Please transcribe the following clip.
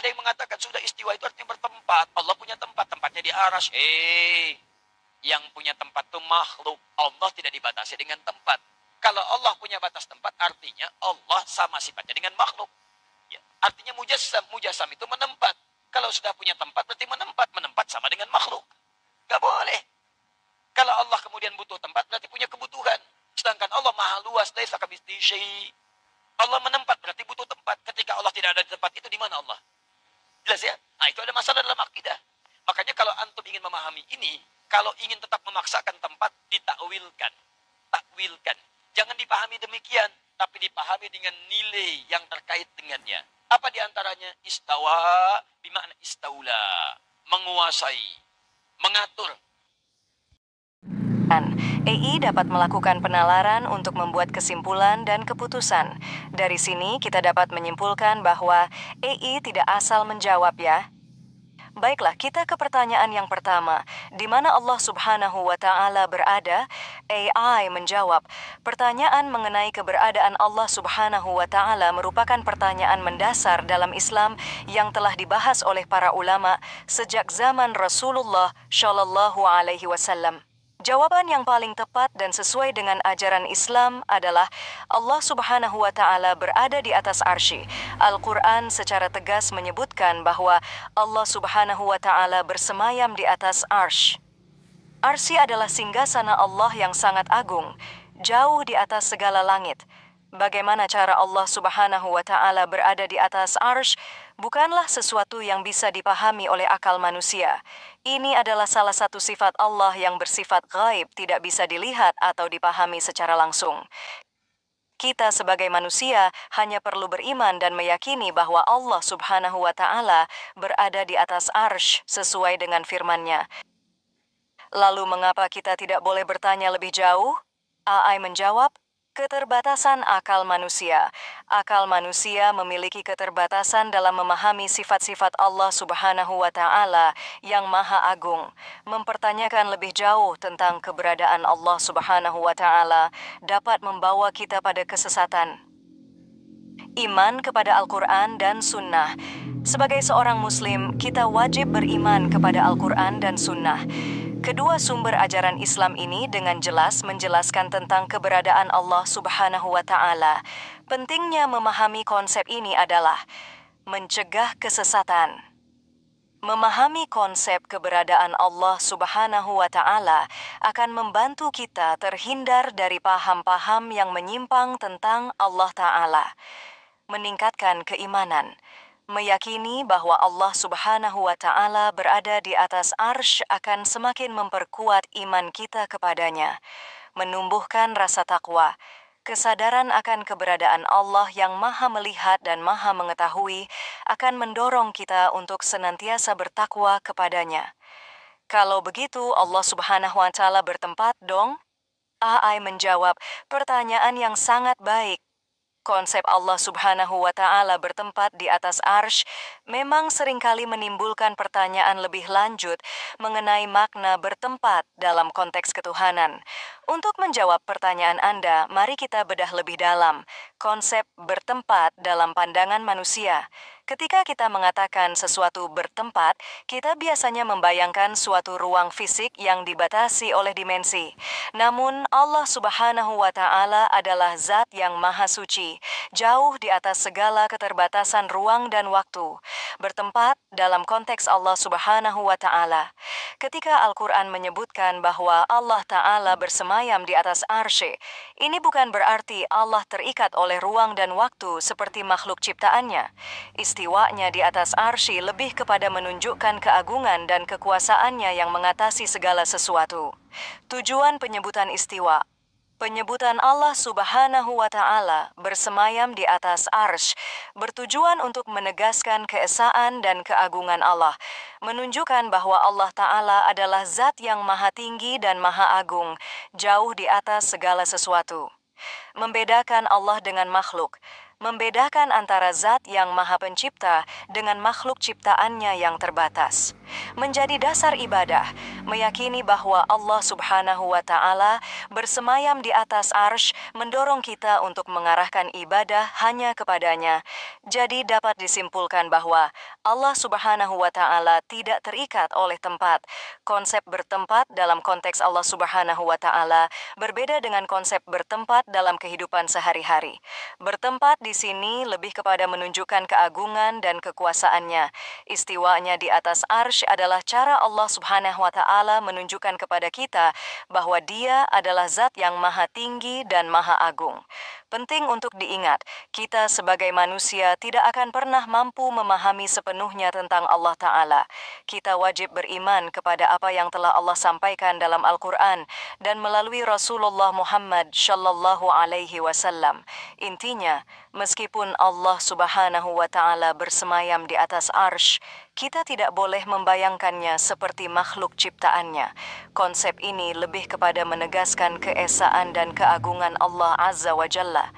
Ada yang mengatakan sudah istiwa itu artinya bertempat. Allah punya tempat, tempatnya di arsy. Yang punya tempat itu makhluk. Allah tidak dibatasi dengan tempat. Kalau Allah punya batas tempat, artinya Allah sama sifatnya dengan makhluk. Ya, artinya mujassam. Mujassam itu menempat. Kalau sudah punya tempat, berarti menempat. Menempat sama dengan makhluk. Gak boleh. Kalau Allah kemudian butuh tempat, berarti punya kebutuhan. Sedangkan Allah maha luas, laisa kamitslihi syai'. Allah menempat, berarti butuh tempat. Ketika Allah tidak ada di tempat itu, di mana Allah? Jelas ya? Nah, itu ada masalah dalam akidah. Makanya kalau antum ingin memahami ini, kalau ingin tetap memaksakan tempat, ditakwilkan. Takwilkan. Jangan dipahami demikian, tapi dipahami dengan nilai yang terkait dengannya. Apa diantaranya? Istawa, bimakna istaula. Menguasai. Mengatur. EI dapat melakukan penalaran untuk membuat kesimpulan dan keputusan. Dari sini kita dapat menyimpulkan bahwa EI tidak asal menjawab ya. Baiklah, kita ke pertanyaan yang pertama. Di mana Allah Subhanahu wa Ta'ala berada? AI menjawab, pertanyaan mengenai keberadaan Allah Subhanahu wa Ta'ala merupakan pertanyaan mendasar dalam Islam yang telah dibahas oleh para ulama sejak zaman Rasulullah Shallallahu Alaihi Wasallam. Jawaban yang paling tepat dan sesuai dengan ajaran Islam adalah Allah Subhanahu wa Ta'ala berada di atas arsy. Al-Quran secara tegas menyebutkan bahwa Allah Subhanahu wa Ta'ala bersemayam di atas arsy. Arsy adalah singgasana Allah yang sangat agung, jauh di atas segala langit. Bagaimana cara Allah Subhanahu wa Ta'ala berada di atas arsy bukanlah sesuatu yang bisa dipahami oleh akal manusia. Ini adalah salah satu sifat Allah yang bersifat gaib, tidak bisa dilihat atau dipahami secara langsung. Kita sebagai manusia hanya perlu beriman dan meyakini bahwa Allah Subhanahu wa Ta'ala berada di atas arsy sesuai dengan firman-Nya. Lalu mengapa kita tidak boleh bertanya lebih jauh? AI menjawab, keterbatasan akal manusia. Akal manusia memiliki keterbatasan dalam memahami sifat-sifat Allah Subhanahu wa Ta'ala yang Maha Agung. Mempertanyakan lebih jauh tentang keberadaan Allah Subhanahu wa Ta'ala dapat membawa kita pada kesesatan. Iman kepada Al-Quran dan Sunnah. Sebagai seorang Muslim, kita wajib beriman kepada Al-Quran dan Sunnah. Kedua sumber ajaran Islam ini dengan jelas menjelaskan tentang keberadaan Allah Subhanahu wa Ta'ala. Pentingnya memahami konsep ini adalah mencegah kesesatan. Memahami konsep keberadaan Allah Subhanahu wa Ta'ala akan membantu kita terhindar dari paham-paham yang menyimpang tentang Allah Ta'ala. Meningkatkan keimanan. Meyakini bahwa Allah Subhanahu wa Ta'ala berada di atas arsy akan semakin memperkuat iman kita kepadanya, menumbuhkan rasa takwa, kesadaran akan keberadaan Allah yang Maha Melihat dan Maha Mengetahui akan mendorong kita untuk senantiasa bertakwa kepadanya. Kalau begitu, Allah Subhanahu wa Ta'ala bertempat dong? AI menjawab, pertanyaan yang sangat baik. Konsep Allah Subhanahu wa Ta'ala bertempat di atas arsy memang seringkali menimbulkan pertanyaan lebih lanjut mengenai makna bertempat dalam konteks ketuhanan. Untuk menjawab pertanyaan Anda, mari kita bedah lebih dalam konsep bertempat dalam pandangan manusia. Ketika kita mengatakan sesuatu bertempat, kita biasanya membayangkan suatu ruang fisik yang dibatasi oleh dimensi. Namun, Allah Subhanahu wa Ta'ala adalah Zat yang Maha Suci, jauh di atas segala keterbatasan ruang dan waktu. Bertempat dalam konteks Allah Subhanahu wa Ta'ala. Ketika Al-Quran menyebutkan bahwa Allah Ta'ala bersemayam di atas arsy, ini bukan berarti Allah terikat oleh ruang dan waktu seperti makhluk ciptaannya. Istiwanya di atas arsy lebih kepada menunjukkan keagungan dan kekuasaannya yang mengatasi segala sesuatu. Tujuan penyebutan istiwa. Penyebutan Allah Subhanahu wa Ta'ala bersemayam di atas arsy bertujuan untuk menegaskan keesaan dan keagungan Allah, menunjukkan bahwa Allah Ta'ala adalah Zat yang Maha Tinggi dan Maha Agung, jauh di atas segala sesuatu. Membedakan Allah dengan makhluk. membedakan antara zat yang maha pencipta dengan makhluk ciptaannya yang terbatas. Menjadi dasar ibadah, meyakini bahwa Allah Subhanahu wa Ta'ala bersemayam di atas arsy mendorong kita untuk mengarahkan ibadah hanya kepadanya. Jadi dapat disimpulkan bahwa Allah Subhanahu wa Ta'ala tidak terikat oleh tempat. Konsep bertempat dalam konteks Allah Subhanahu wa Ta'ala berbeda dengan konsep bertempat dalam kehidupan sehari-hari. Bertempat di sini lebih kepada menunjukkan keagungan dan kekuasaannya. Istiwanya di atas arsy adalah cara Allah Subhanahu wa Ta'ala menunjukkan kepada kita bahwa Dia adalah zat yang maha tinggi dan maha agung. Penting untuk diingat, kita sebagai manusia tidak akan pernah mampu memahami sepenuhnya tentang Allah Ta'ala. Kita wajib beriman kepada apa yang telah Allah sampaikan dalam Al-Quran dan melalui Rasulullah Muhammad Shallallahu Alaihi Wasallam. Intinya, meskipun Allah Subhanahu wa Ta'ala bersemayam di atas arsy, kita tidak boleh membayangkannya seperti makhluk ciptaannya. Konsep ini lebih kepada menegaskan keesaan dan keagungan Allah Azza wa Jalla.